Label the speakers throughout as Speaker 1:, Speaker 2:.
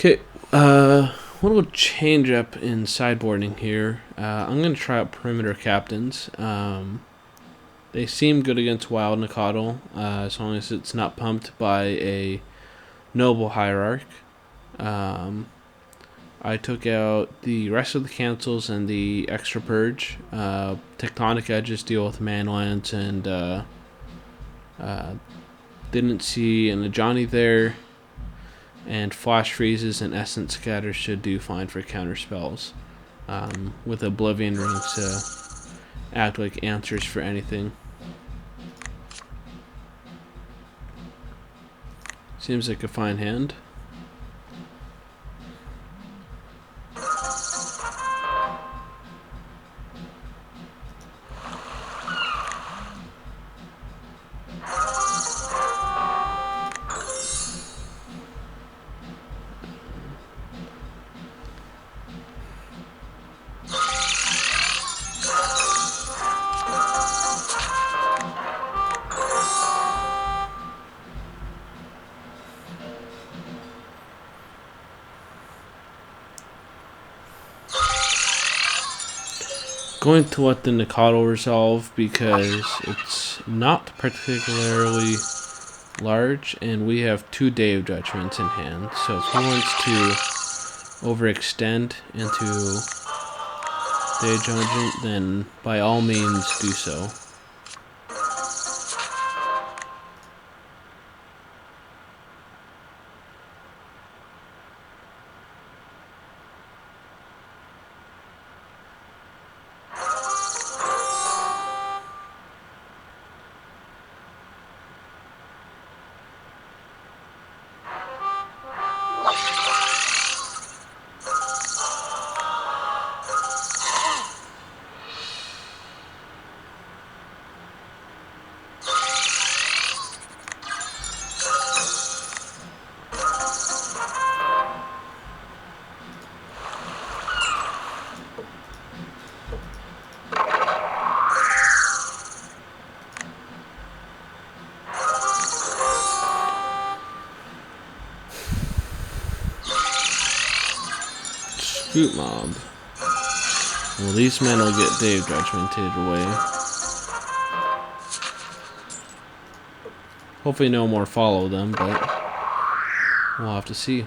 Speaker 1: Okay, little change up in sideboarding here. I'm going to try out perimeter captains. They seem good against wild Nikotl, as long as it's not pumped by a noble hierarch. I took out the rest of the cancels and the extra purge. Tectonic edges deal with manlands, and didn't see an Ajani there. And flash freezes and essence scatters should do fine for counter spells, with oblivion rings to act like answers for anything. Seems like a fine hand. Going to let the Nikotl resolve because it's not particularly large, and we have 2 Day of Judgments in hand. So if he wants to overextend into Day of Judgment, then by all means do so. Scoot mob. Well, these men will get Day of Judgmented away. Hopefully no more follow them, but we'll have to see.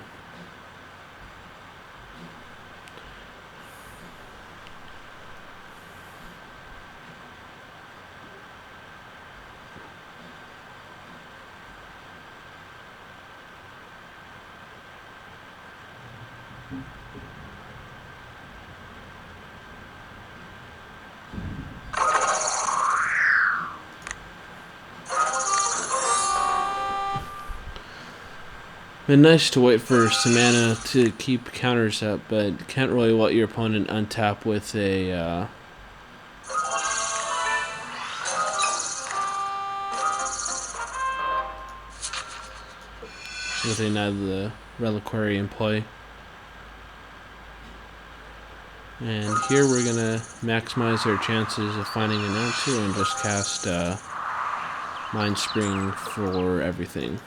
Speaker 1: Been nice to wait for some mana to keep counters up, but can't really let your opponent untap with a another reliquary in play. And here we're gonna maximize our chances of finding an answer and just cast Mind Spring for everything.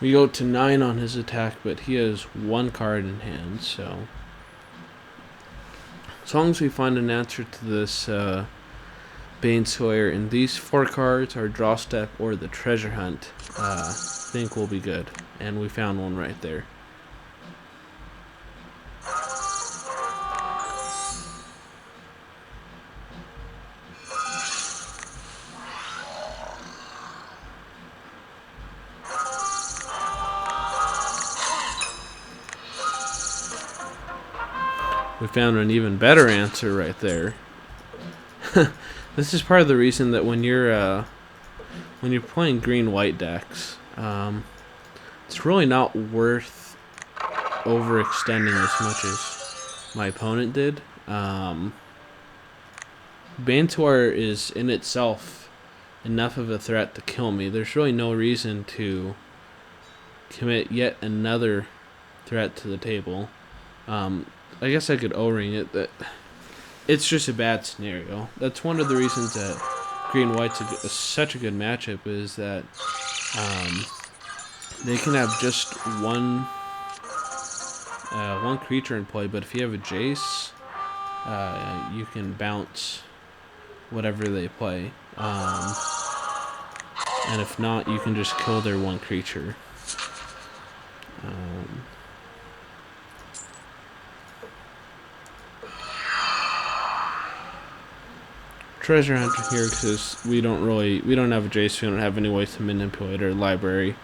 Speaker 1: We go to 9 on his attack, but he has 1 card in hand, so as long as we find an answer to this Baneslayer and these 4 cards, our draw step or the treasure hunt, I think we'll be good. And we found one right there. We found an even better answer right there. This is part of the reason that when you're playing green-white decks, it's really not worth overextending as much as my opponent did. Baneslayer is in itself enough of a threat to kill me. There's really no reason to commit yet another threat to the table. I guess I could O-ring it. That it's just a bad scenario. That's one of the reasons that green white's such a good matchup, is that they can have just one creature in play, but if you have a Jace, you can bounce whatever they play. And if not, you can just kill their one creature. Treasure hunter here because we don't have a Jace, we don't have any ways to manipulate our library.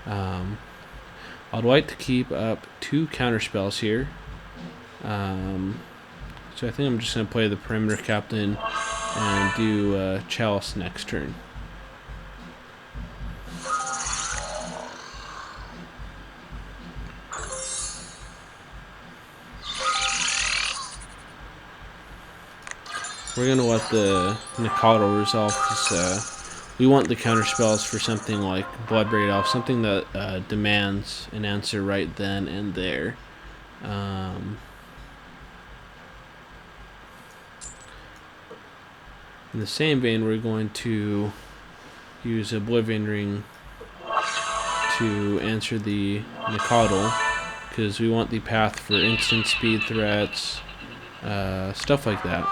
Speaker 1: I'd like to keep up 2 counter spells here. So I think I'm just going to play the Perimeter Captain and do Chalice next turn. We're going to let the Nikado resolve because we want the counter spells for something like Bloodbraid Elf, something that demands an answer right then and there. In the same vein, we're going to use Oblivion Ring to answer the Nikado, because we want the path for instant speed threats, stuff like that.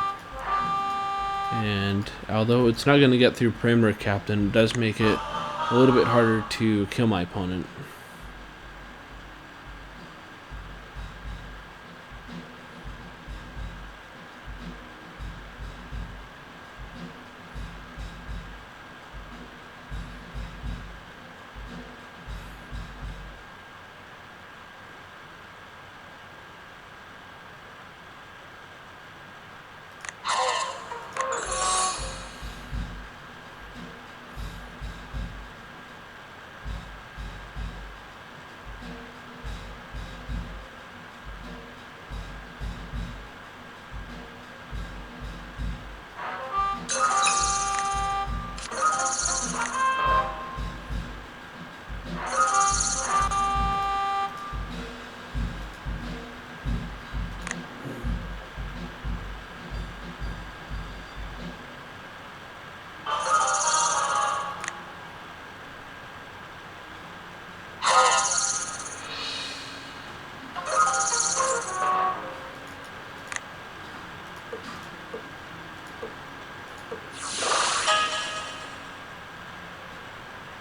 Speaker 1: And although it's not going to get through Perimeter Captain, it does make it a little bit harder to kill my opponent.